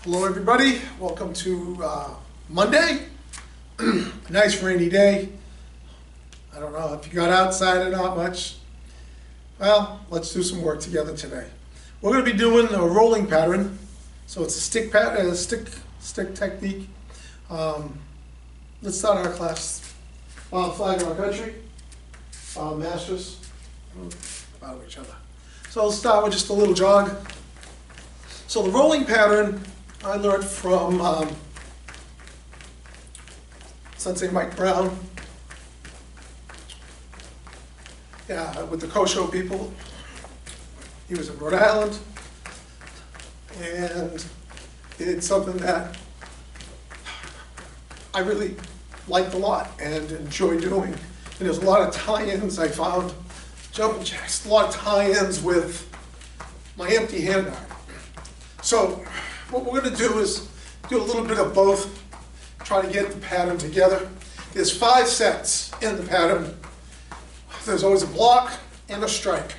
Hello everybody, welcome to Monday. Nice rainy day. I don't know if you got outside or not much. Well, let's do some work together today. We're going to be doing a rolling pattern. So it's a stick pattern, stick technique. Let's start our class. Flag of our country, masters, about each other. So let's start with just a little jog. So the rolling pattern I learned from Sensei Mike Brown. Yeah, with the Kosho people. He was in Rhode Island, and he did something that I really liked a lot and enjoy doing. And there's a lot of tie-ins I found, jumping jacks, a lot of tie-ins with my empty hand arm. So what we're going to do is do a little bit of both, try to get the pattern together. There's 5 sets in the pattern. There's always a block and a strike.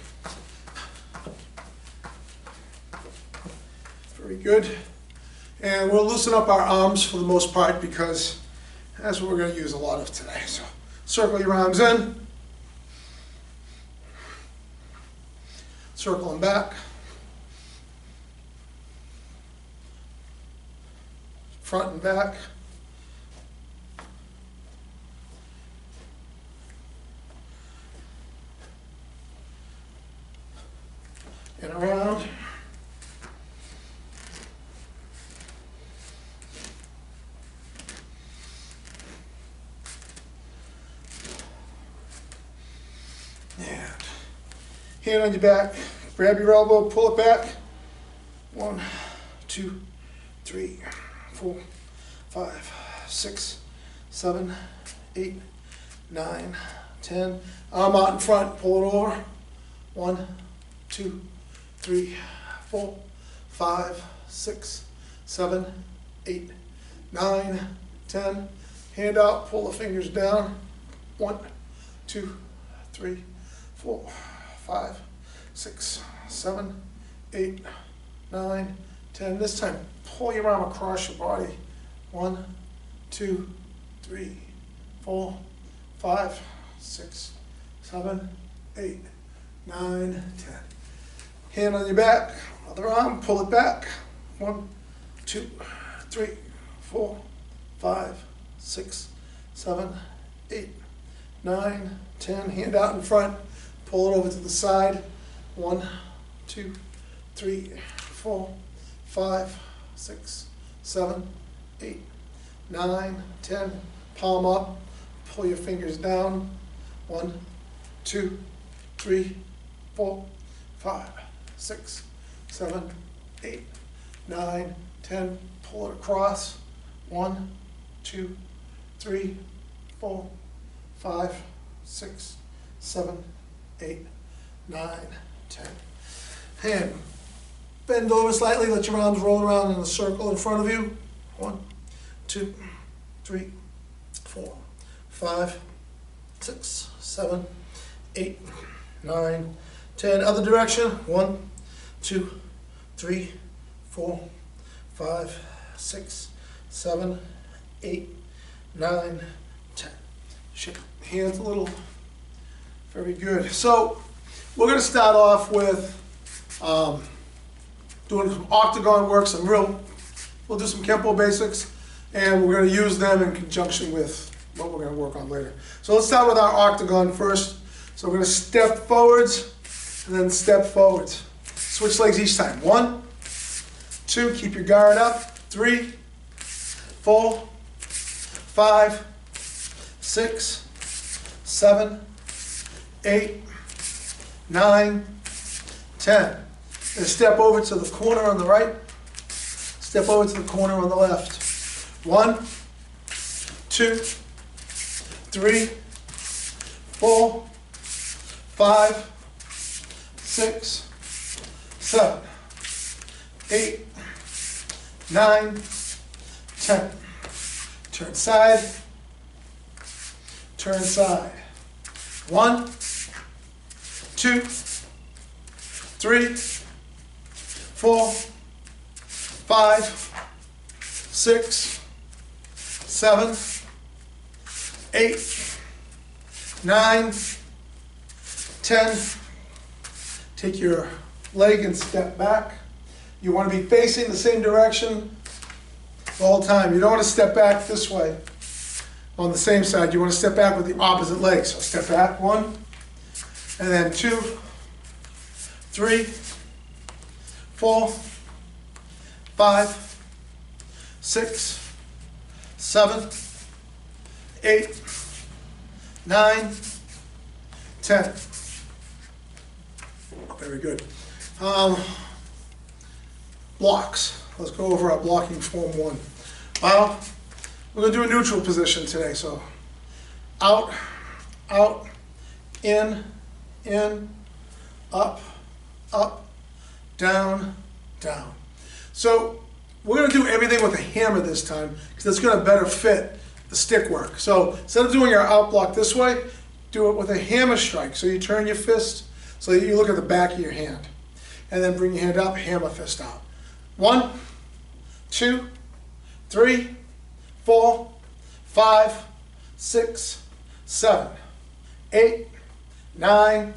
Very good. And we'll loosen up our arms for the most part because that's what we're going to use a lot of today. So circle your arms in, circle them back, front and back, and around. And hand on your back, grab your elbow, pull it back. 1, 2, 3, 4, 5, 6, 7, 8, 9, 10. Arm out in front, pull it over. 1, 2, 3, 4, 5, 6, 7, 8, 9, 10. Hand out, pull the fingers down. 1, 2, 3, 4, 5, 6, 7, 8, 9, 10. This time, pull your arm across your body. 1, 2, 3, 4, 5, 6, 7, 8, 9, 10. Hand on your back, other arm, pull it back. 1, 2, 3, 4, 5, 6, 7, 8, 9, 10. Hand out in front, pull it over to the side. 1, 2, 3, 4, 5, 6, 7, 8, 9, 10. Palm up, pull your fingers down. 1, 2, 3, 4, 5, 6, 7, 8, 9, 10. Pull it across. 1, 2, 3, 4, 5, 6, 7, 8, 9, 10. Hand. Bend over slightly, let your arms roll around in a circle in front of you. 1, 2, 3, 4, 5, 6, 7, 8, 9, 10. Other direction. 1, 2, 3, 4, 5, 6, 7, 8, 9, 10. Shake hands a little. Very good. So we're going to start off with doing some octagon work, we'll do some Kempo basics, and we're going to use them in conjunction with what we're going to work on later. So let's start with our octagon first. So we're going to step forwards and then step forwards. Switch legs each time. 1, 2, keep your guard up. 3, 4, 5, 6, 7, 8, 9, 10. And step over to the corner on the right. Step over to the corner on the left. 1, 2, 3, 4, 5, 6, 7, 8, 9, 10. Turn side. Turn side. 1, 2, 3, 4, 5, 6, 7, 8, 9, 10. Take your leg and step back. You want to be facing the same direction the whole time. You don't want to step back this way on the same side. You want to step back with the opposite leg. So step back, 1, and then 2, 3, 4, 5, 6, 7, 8, 9, 10. Very good. Blocks. Let's go over our blocking form 1. Well, we're going to do a neutral position today. So out, out, in, up, up, down, down. So we're going to do everything with a hammer this time because it's going to better fit the stick work. So instead of doing our out block this way, do it with a hammer strike. So you turn your fist so that you look at the back of your hand. And then bring your hand up, hammer fist out. 1, 2, 3, 4, 5, 6, 7, 8, 9,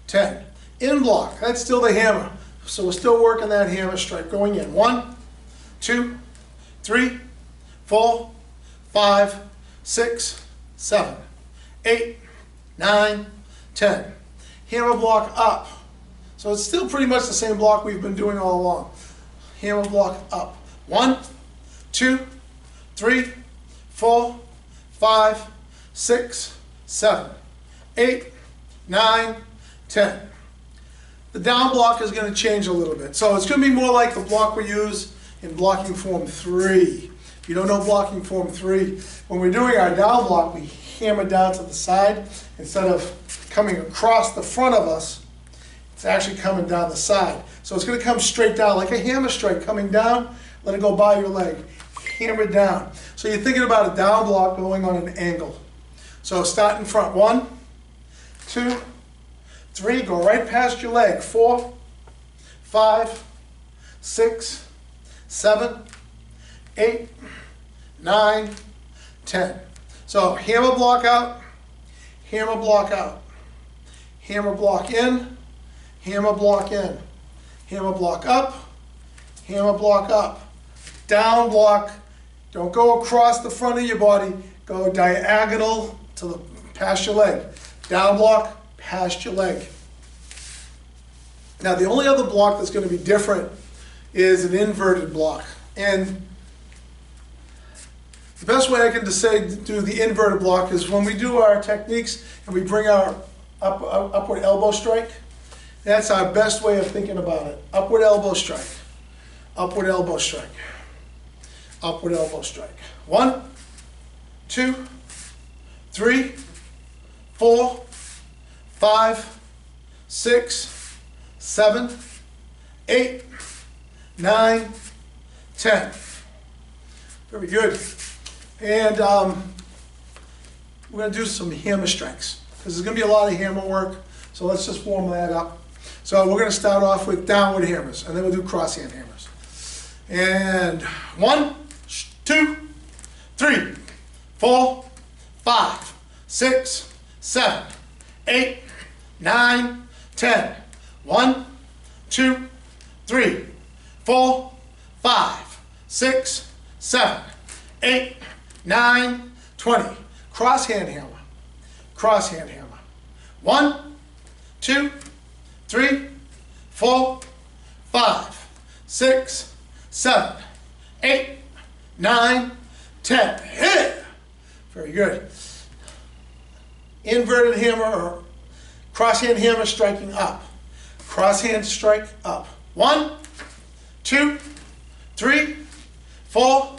10. In block, that's still the hammer. So we're still working that hammer strike going in. 1, 2, 3, 4, 5, 6, 7, 8, 9, 10. Hammer block up. So it's still pretty much the same block we've been doing all along. Hammer block up. 1, 2, 3, 4, 5, 6, 7, 8, 9, 10. The down block is going to change a little bit. So it's going to be more like the block we use in blocking form 3. If you don't know blocking form 3, when we're doing our down block, we hammer down to the side. Instead of coming across the front of us, it's actually coming down the side. So it's going to come straight down like a hammer strike coming down. Let it go by your leg. Hammer down. So you're thinking about a down block going on an angle. So start in front. 1, 2, 3. Go right past your leg. 4, 5, 6, 7, 8, 9, 10. So hammer block out, hammer block out, hammer block in, hammer block in, hammer block up, hammer block up, down block. Don't go across the front of your body. Go diagonal to the past your leg. Down block, past your leg. Now the only other block that's going to be different is an inverted block. And the best way I can say to do the inverted block is when we do our techniques and we bring our upward elbow strike. That's our best way of thinking about it. Upward elbow strike. Upward elbow strike. Upward elbow strike. 1, 2, 3, 4, 5, 6, 7, 8, 9, 10. Very good. And we're going to do some hammer strikes because there's going to be a lot of hammer work. So let's just warm that up. So we're going to start off with downward hammers, and then we'll do cross-hand hammers. And 1, 2, 3, 4, 5, 6, 7, 8, 9, 10. 1, 2, 3, 4, 5, 6, 7, 8, 9, 20. Cross-hand hammer. Cross-hand hammer. 1, 2, 3, 4, 5, 6, 7, 8, 9, 10. Hit it! Very good. Inverted hammer or cross-hand hammer striking up. Cross-hand strike up. 1, 2, 3, 4,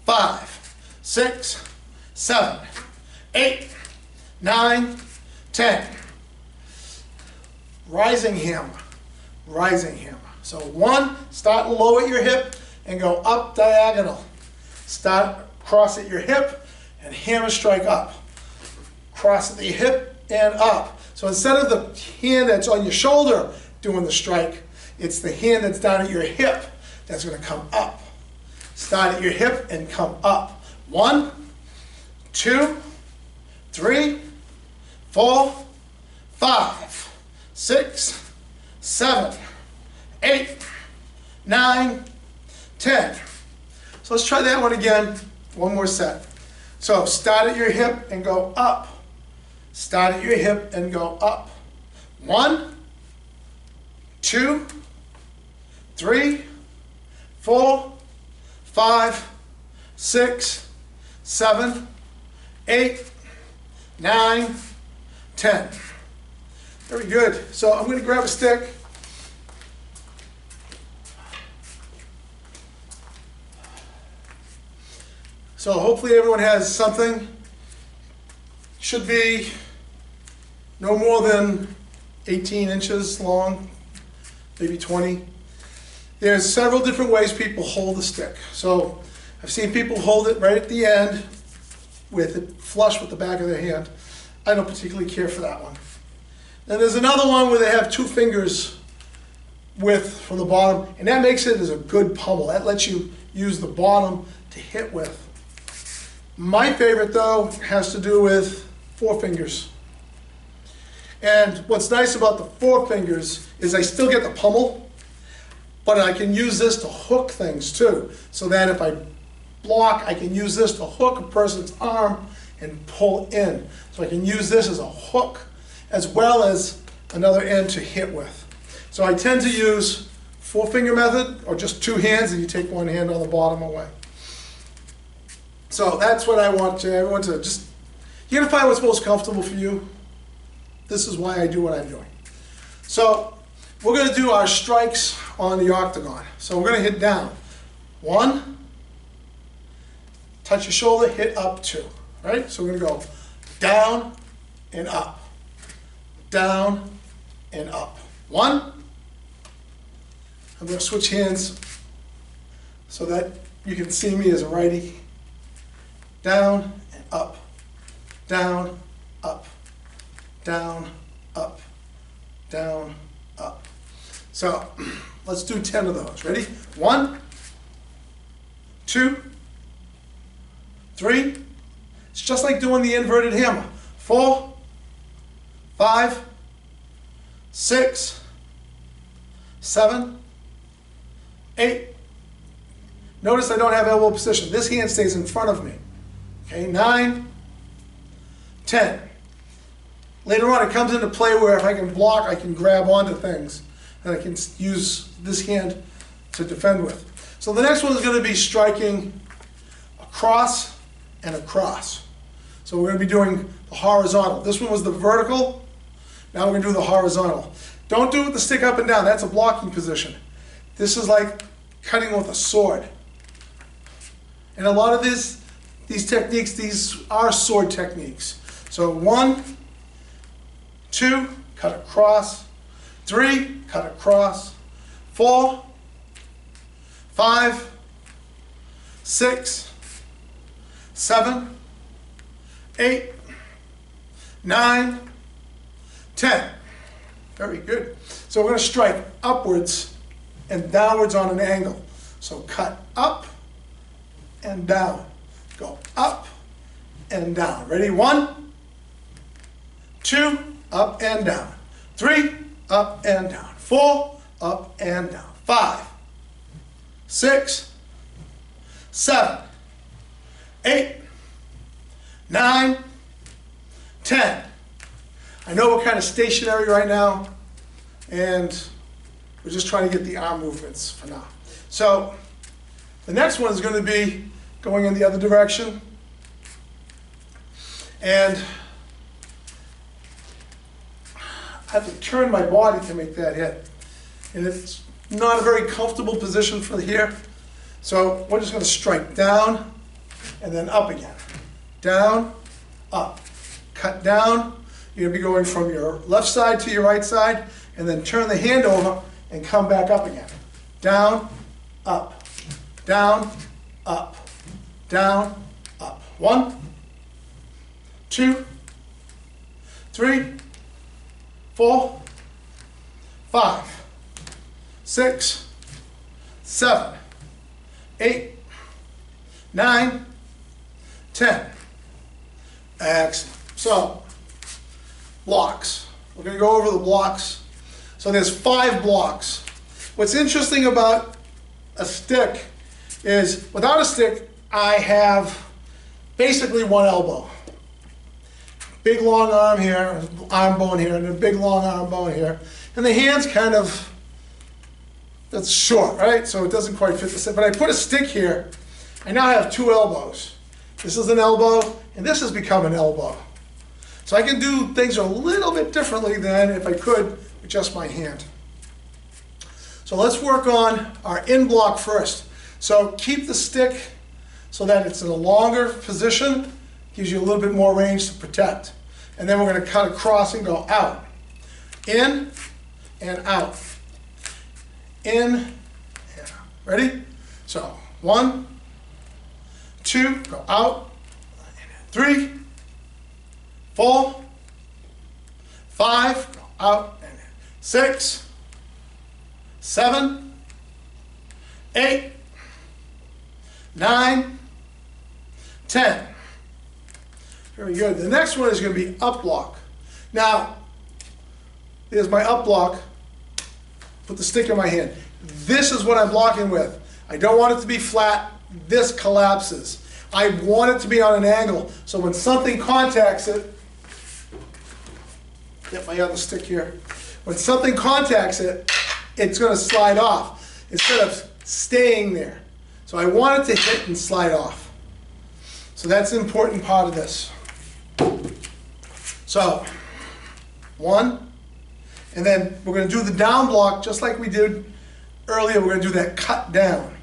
5, 6, 7, 8, 9, 10. Rising hammer. Rising hammer. So 1, start low at your hip and go up diagonal. Start cross at your hip and hammer strike up. Cross at the hip and up. So instead of the hand that's on your shoulder doing the strike, it's the hand that's down at your hip that's going to come up. Start at your hip and come up. 1, 2, 3, 4, 5, 6, 7, 8, 9, 10. So let's try that one again. One more set. So start at your hip and go up. Start at your hip and go up. 1, 2, 3, 4, 5, 6, 7, 8, 9, 10. Very good. So I'm going to grab a stick. So hopefully everyone has something. Should be no more than 18 inches long, maybe 20. There's several different ways people hold the stick. So I've seen people hold it right at the end with it flush with the back of their hand. I don't particularly care for that one. Then there's another one where they have 2 fingers width from the bottom, and that makes it as a good pummel. That lets you use the bottom to hit with. My favorite, though, has to do with 4 fingers. And what's nice about the 4 fingers is I still get the pummel, but I can use this to hook things too. So that if I block, I can use this to hook a person's arm and pull in. So I can use this as a hook as well as another end to hit with. So I tend to use 4-finger method, or just 2 hands and you take 1 hand on the bottom away. So that's what I want everyone to just, you're gonna find what's most comfortable for you. This is why I do what I'm doing. So we're gonna do our strikes on the octagon. So we're gonna hit down. 1, touch your shoulder, hit up 2, right? So we're gonna go down and up, down and up. 1, I'm gonna switch hands so that you can see me as a righty. Down and up, down, up, down, up, down, up. So let's do 10 of those. Ready? 1, 2, 3. It's just like doing the inverted hammer. 4, 5, 6, 7, 8. Notice I don't have elbow position. This hand stays in front of me. Okay, 9, 10. Later on it comes into play where if I can block, I can grab onto things and I can use this hand to defend with. So the next one is going to be striking across and across. So we're going to be doing the horizontal. This one was the vertical. Now we're going to do the horizontal. Don't do it with the stick up and down. That's a blocking position. This is like cutting with a sword. And a lot of these techniques, these are sword techniques. So 1, 2, cut across. 3, cut across. 4, 5, 6, 7, 8, 9, 10. Very good. So we're going to strike upwards and downwards on an angle. So cut up and down. Go up and down. Ready? 1, 2, up and down. 3, up and down. 4, up and down. 5, 6, 7, 8, 9, 10. I know we're kind of stationary right now, and we're just trying to get the arm movements for now. So the next one is going to be going in the other direction. And I have to turn my body to make that hit. And it's not a very comfortable position for here. So we're just going to strike down and then up again. Down, up. Cut down. You're going to be going from your left side to your right side, and then turn the hand over and come back up again. Down, up. Down, up. Down, up. 1, 2, 3, 4, 5, 6, 7, 8, 9, 10. Excellent. So, blocks. We're going to go over the blocks. So there's 5 blocks. What's interesting about a stick is, without a stick, I have basically one elbow. Big long arm here, arm bone here, and a big long arm bone here. And the hand's kind of, that's short, right? So it doesn't quite fit the stick. But I put a stick here, I now have 2 elbows. This is an elbow, and this has become an elbow. So I can do things a little bit differently than if I could with just my hand. So let's work on our in block first. So keep the stick so that it's in a longer position, gives you a little bit more range to protect. And then we're going to cut across and go out. In and out. In and out. Ready? So 1, 2, go out. 3, 4, 5, go out. 6, 7, 8, 9, 10. Very good. The next one is going to be up block. Now, there's my up block. Put the stick in my hand. This is what I'm blocking with. I don't want it to be flat. This collapses. I want it to be on an angle. So when something contacts it, get my other stick here. When something contacts it, it's going to slide off instead of staying there. So I want it to hit and slide off. So that's an important part of this. So, 1, and then we're going to do the down block just like we did earlier. We're going to do that cut down.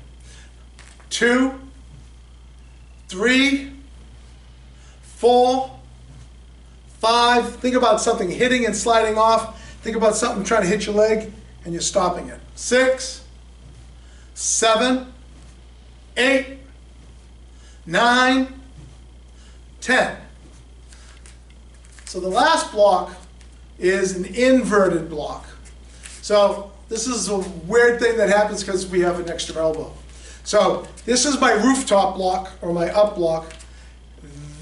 2, 3, 4, 5. Think about something hitting and sliding off. Think about something trying to hit your leg and you're stopping it. 6, 7, 8, 9, 10. So the last block is an inverted block. So this is a weird thing that happens because we have an extra elbow. So this is my rooftop block or my up block.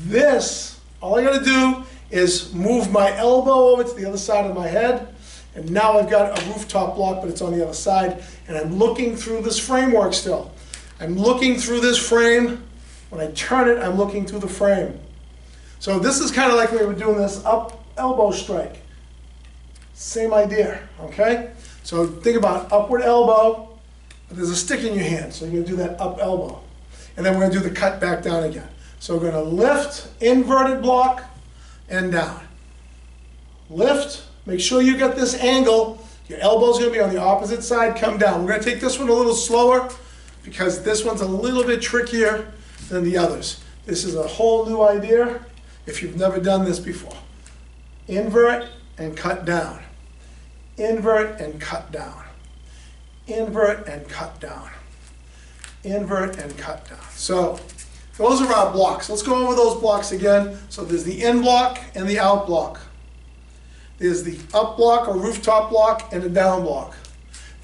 This, all I got to do is move my elbow over to the other side of my head. And now I've got a rooftop block, but it's on the other side. And I'm looking through this framework still. I'm looking through this frame. When I turn it, I'm looking through the frame. So this is kind of like we were doing this up elbow strike. Same idea, okay? So think about upward elbow, but there's a stick in your hand, so you're going to do that up elbow. And then we're going to do the cut back down again. So we're going to lift, inverted block, and down. Lift, make sure you get this angle. Your elbow's going to be on the opposite side, come down. We're going to take this one a little slower because this one's a little bit trickier than the others. This is a whole new idea if you've never done this before. Invert and cut down. Invert and cut down. Invert and cut down. Invert and cut down. So those are our blocks. Let's go over those blocks again. So there's the in block and the out block. There's the up block or rooftop block and a down block.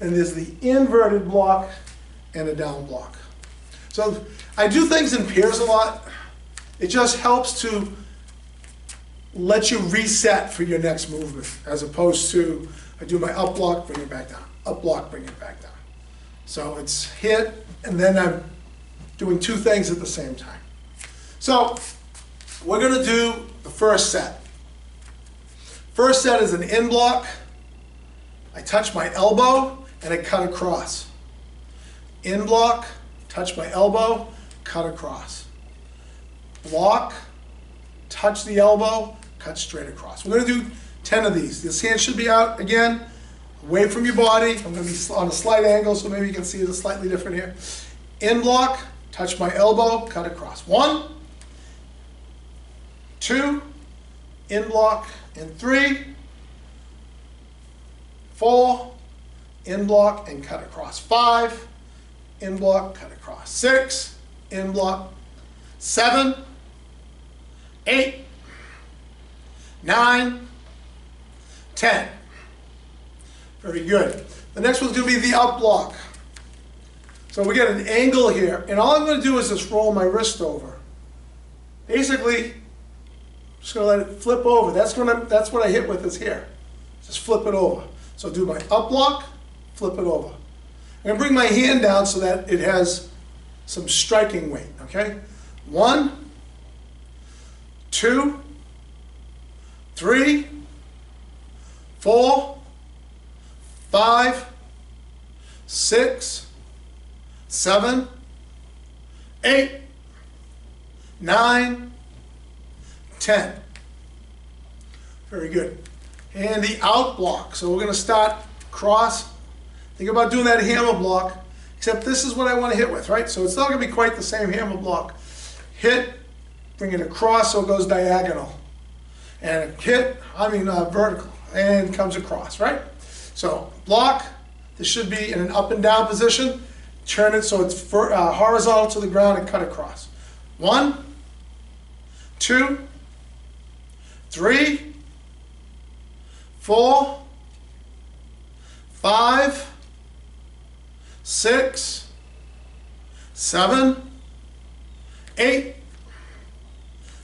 And there's the inverted block and a down block. So I do things in pairs a lot. It just helps to let you reset for your next movement, as opposed to I do my up block, bring it back down. Up block, bring it back down. So it's hit, and then I'm doing 2 things at the same time. So we're going to do the first set. First set is an in block. I touch my elbow and I cut across. In block, touch my elbow, cut across. Block, touch the elbow, cut straight across. We're going to do 10 of these. This hand should be out again, away from your body. I'm going to be on a slight angle, so maybe you can see it slightly different here. In block, touch my elbow, cut across. 1, 2, in block, and 3, 4, in block, and cut across. 5, in block, cut across. 6, in block. 7, 8, 9, 10. Very good. The next one's going to be the up block. So we get an angle here, and all I'm going to do is just roll my wrist over. Basically, just going to let it flip over. That's what I hit with is here. Just flip it over. So do my up block, flip it over. I'm going to bring my hand down so that it has some striking weight, okay? 1, 2, 3, 4, 5, 6, 7, 8, 9, 10. Very good. And the out block. So we're going to start cross. Think about doing that hammer block, except this is what I want to hit with, right? So it's not going to be quite the same hammer block. Hit, bring it across so it goes diagonal. And hit, vertical, and comes across, right? So block, this should be in an up and down position. Turn it so it's horizontal to the ground and cut across. 1, 2, 3, 4, 5, 6, 7, 8,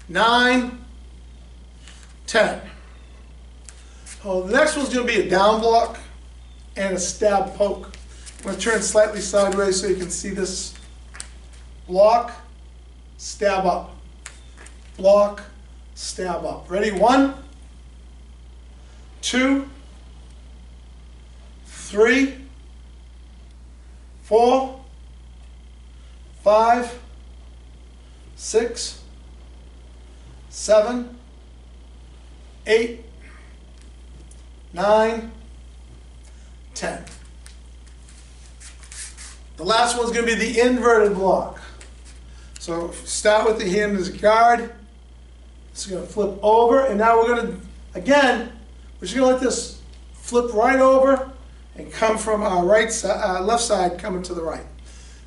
9, 10. Oh, the next one's going to be a down block and a stab poke. I'm going to turn slightly sideways so you can see this. Block, stab up. Block, stab up. Ready? 1, 2, 3, 4, 5, 6, 7, 8, 9, 10. The last one's going to be the inverted block. So start with the hand as a guard. It's going to flip over, and now we're going to, again, we're just going to let this flip right over and come from our left side coming to the right.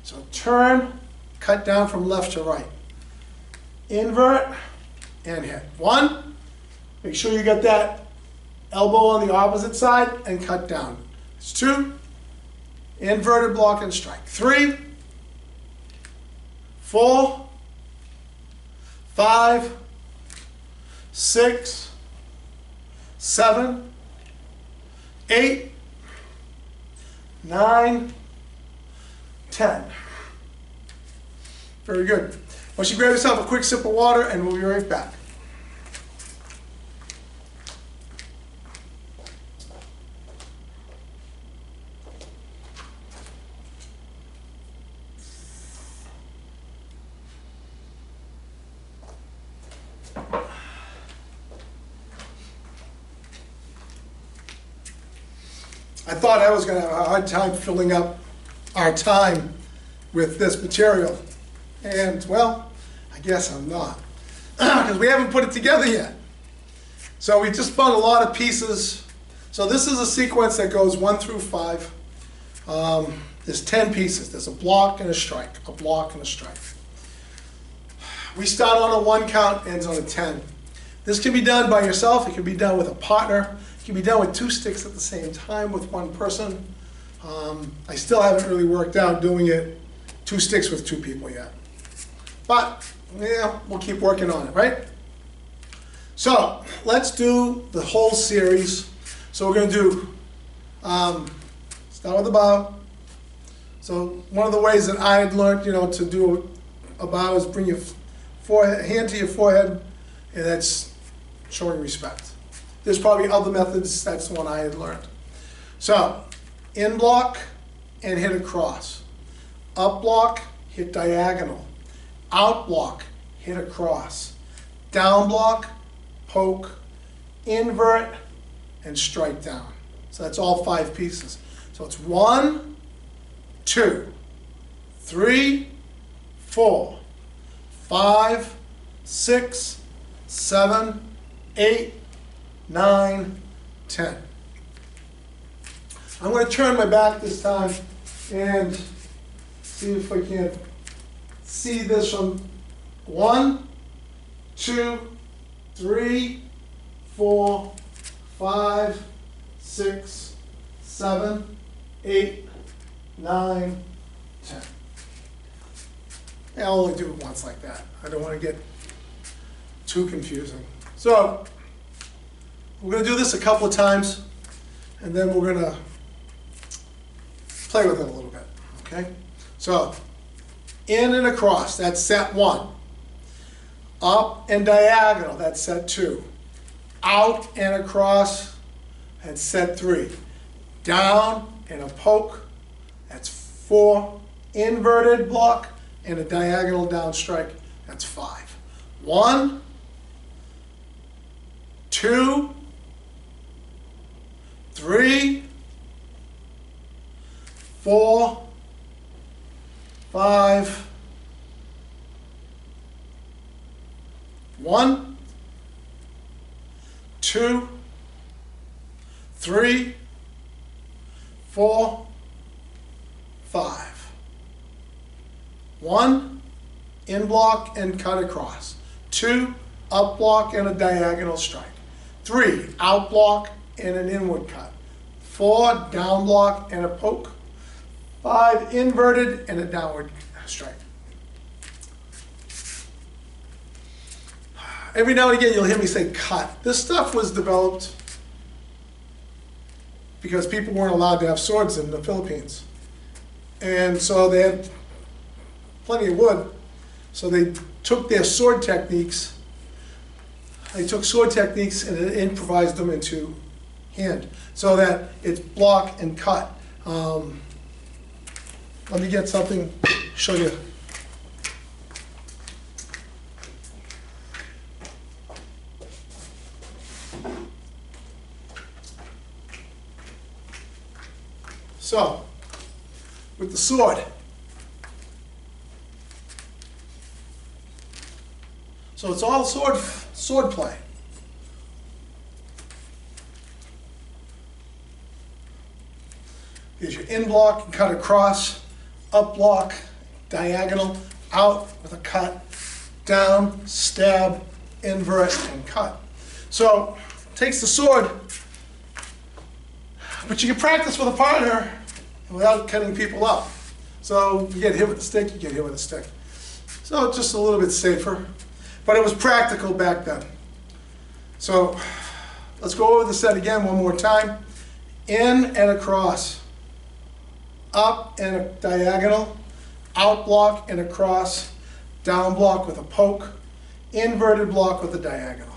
So turn, cut down from left to right. Invert, and hit. 1, make sure you get that elbow on the opposite side and cut down. It's 2, inverted block and strike. 3, 4, 5, 6, 7, 8, 9, 10. Very good. Once you grab yourself a quick sip of water, and we'll be right back. I thought I was going to have a hard time filling up our time with this material. And, well, I guess I'm not. Because we haven't put it together yet. So we just found a lot of pieces. So this is a sequence that goes 1 through 5. There's 10 pieces. There's a block and a strike. A block and a strike. We start on a 1 count, ends on a 10. This can be done by yourself. It can be done with a partner. It can be done with 2 sticks at the same time with 1 person. I still haven't really worked out doing it 2 sticks with 2 people yet. But, yeah, we'll keep working on it, right? So, let's do the whole series. So we're going to do, start with the bow. So one of the ways that I had learned, to do a bow is bring your hand to your forehead, and that's showing respect. There's probably other methods. That's the one I had learned. So, in block and hit across. Up block, hit diagonal. Out block, hit across. Down block, poke, invert, and strike down. So that's all 5 pieces. So it's 1, 2, 3, 4, 5, 6, 7, 8, 9, 10. I'm going to turn my back this time and see if I can see this from 1, 2, 3, 4, 5, 6, 7, 8, 9, 10. I'll only do it once like that. I don't want to get too confusing. So we're going to do this a couple of times, and then we're going to play with it a little bit, okay? So in and across, that's set 1. Up and diagonal, that's set 2. Out and across, that's set 3. Down and a poke, that's 4. Inverted block and a diagonal down strike, that's 5. 1, 2, 3, 4, 5, 1, 2, 3, 4, 5. 1, in block and cut across. 2, up block and a diagonal strike. 3, out block and an inward cut. 4, down block and a poke. 5, inverted and a downward strike. Every now and again you'll hear me say cut. This stuff was developed because people weren't allowed to have swords in the Philippines. And so they had plenty of wood. So they took their sword techniques, and improvised them into hand so that it's block and cut. Let me get something, show you. So, with the sword. So it's all sword play. Here's your in block, cut across, up block, diagonal, out with a cut, down, stab, invert, and cut. So takes the sword, but you can practice with a partner without cutting people up. So you get hit with a stick, you get hit with a stick. So it's just a little bit safer, but it was practical back then. So let's go over the set again one more time. In and across, up and a diagonal, out block and across, down block with a poke, inverted block with a diagonal.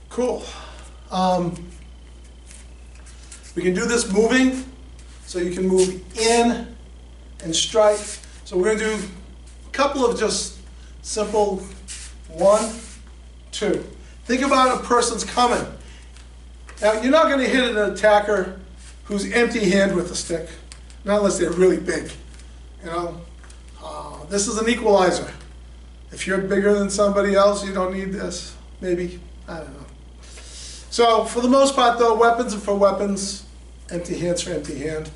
Cool. We can do this moving, so you can move in and strike. So we're going to do a couple of just simple 1, 2. Think about a person's coming. Now you're not going to hit an attacker who's empty-handed with a stick, not unless they're really big. You know, this is an equalizer. If you're bigger than somebody else, you don't need this. Maybe, I don't know. So for the most part though, weapons are for weapons, empty hands for empty hand.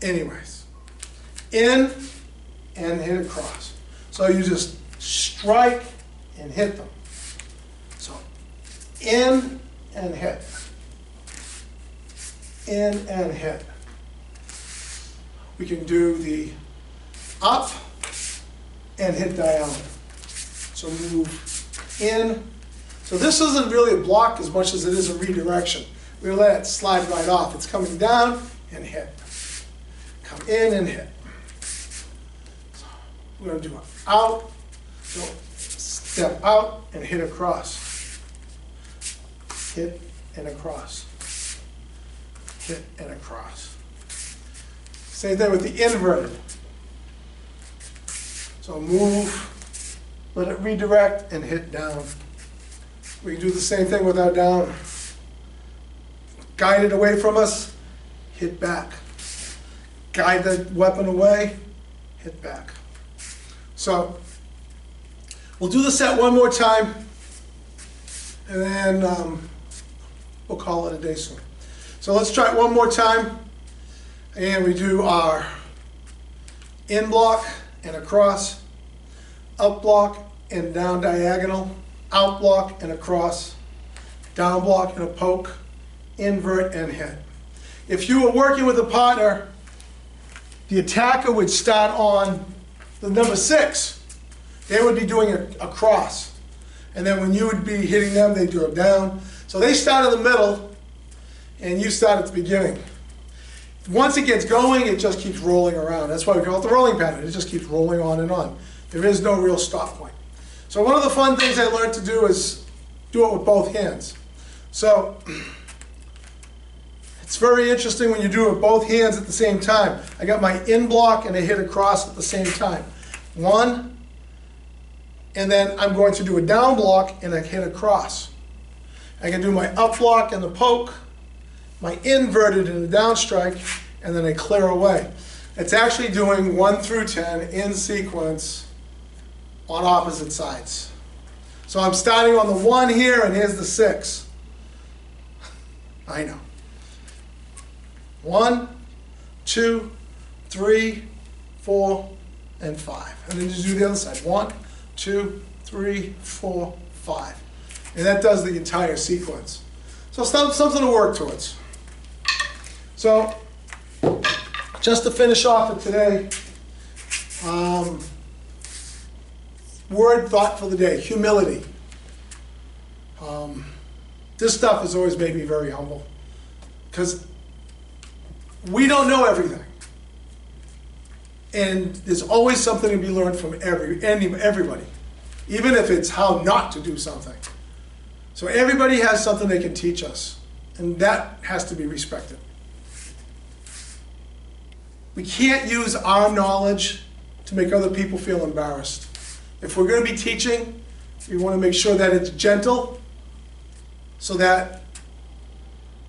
Anyways, in and hit across. So you just strike and hit them. So in and hit. In and hit. We can do the up and hit diagonal. So move in. So this isn't really a block as much as it is a redirection. We're going to let it slide right off. It's coming down and hit. Come in and hit. So we're going to do an out. So step out and hit across. Hit and across. Hit and across. Same thing with the inverted. So move, let it redirect and hit down. We can do the same thing with our down. Guide it away from us, hit back. Guide the weapon away, hit back. So we'll do the set one more time, and then we'll call it a day soon. So let's try it one more time, and we do our in block and across, up block and down diagonal, out block and across, down block and a poke, invert and hit. If you were working with a partner, the attacker would start on the number 6. They would be doing a cross. And then when you would be hitting them, they'd do it down. So they start in the middle, and you start at the beginning. Once it gets going, it just keeps rolling around. That's why we call it the rolling pattern. It just keeps rolling on and on. There is no real stop point. So one of the fun things I learned to do is do it with both hands. So it's very interesting when you do it with both hands at the same time. I got my in block and I hit across at the same time. 1, and then I'm going to do a down block and I hit across. I can do my up block and the poke, my inverted and the down strike, and then I clear away. It's actually doing 1 through 10 in sequence on opposite sides. So I'm starting on the 1 here, and here's the 6. I know. 1, 2, 3, 4, and 5. And then just do the other side. 1, 2, 3, 4, 5. And that does the entire sequence. So something to work towards. So, just to finish off with today, word thought for the day, humility. This stuff has always made me very humble, because we don't know everything. And there's always something to be learned from everybody, even if it's how not to do something. So everybody has something they can teach us, and that has to be respected. We can't use our knowledge to make other people feel embarrassed. If we're going to be teaching, we want to make sure that it's gentle, so that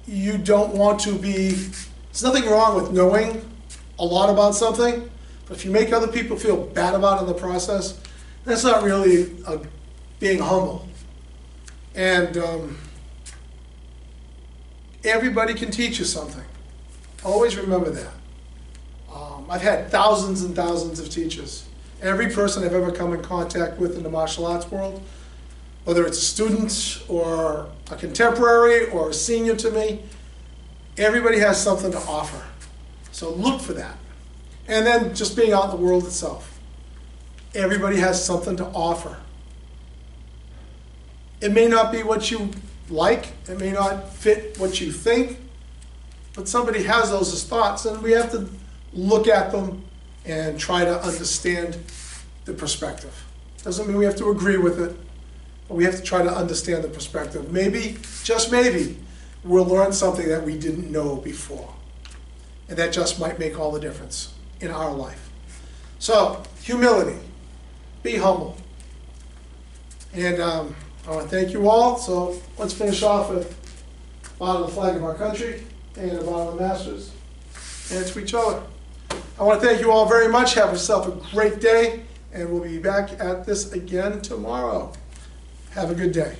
you don't want to be, there's nothing wrong with knowing a lot about something, but if you make other people feel bad about it in the process, that's not really being humble. And everybody can teach you something. Always remember that. I've had thousands and thousands of teachers. Every person I've ever come in contact with in the martial arts world, whether it's a student or a contemporary or a senior to me, everybody has something to offer. So look for that. And then just being out in the world itself. Everybody has something to offer. It may not be what you like, it may not fit what you think, but somebody has those as thoughts, and we have to look at them and try to understand the perspective. Doesn't mean we have to agree with it, but we have to try to understand the perspective. Maybe, just maybe, we'll learn something that we didn't know before. And that just might make all the difference in our life. So, humility. Be humble. And I want to thank you all. So let's finish off with bow to the flag of our country and a bow to the masters and to each other. I want to thank you all very much. Have yourself a great day, and we'll be back at this again tomorrow. Have a good day.